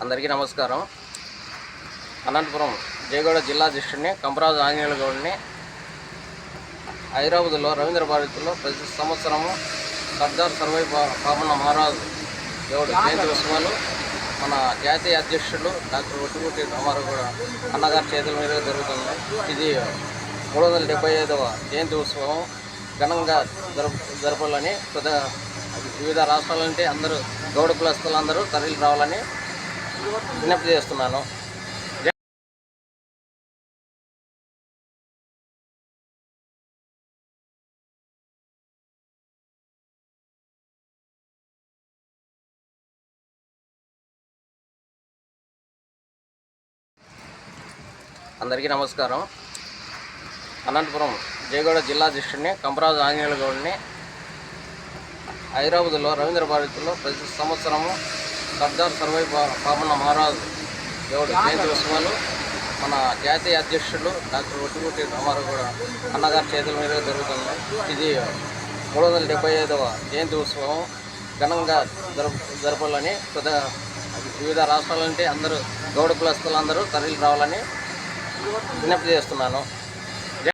అందరికీ నమస్కారం. అనంతపురం జయగౌడ జిల్లా అధ్యక్షుడిని కంపరాజు ఆంజనేయుల గౌడ్ని. హైదరాబాద్లో రవీంద్ర భారతిలో ప్రతి సంవత్సరము సర్దార్ సర్వై పాపన్న మహారాజు గౌడ్ జయంతి ఉత్సవాలు మన జాతీయ అధ్యక్షుడు డాక్టర్ ఒట్టుగుట్టి రామారావు కూడా అన్నగారి చేతుల మీద జరుగుతుంది. ఇది 375వ జయంతి ఉత్సవం ఘనంగా జరపాలని వివిధ రాష్ట్రాల నుండి అందరూ గౌడ కులస్తులందరూ తరలి రావాలని విజ్ఞప్తి చేస్తున్నాను. అందరికీ నమస్కారం. అనంతపురం జయగౌడ జిల్లా అధ్యక్షుడిని కంపరాజు ఆంజనేయుల గౌడ్ని. హైదరాబాద్లో రవీంద్ర భారతిలో ప్రతి సంవత్సరము సర్దార్ సర్వై పాపన్న మహారాజు గౌడ్ జయంతి ఉత్సవాలు మన జాతీయ అధ్యక్షుడు డాక్టర్ ఒట్టుగుట్టి రామారావు కూడా అన్నగారి చేతుల మీద జరుగుతుంది. ఇది 375వ జయంతి ఉత్సవం ఘనంగా జరపాలని వివిధ రాష్ట్రాల నుండి అందరూ గౌడ కులస్తులందరూ తరలి రావాలని విజ్ఞప్తి చేస్తున్నాను.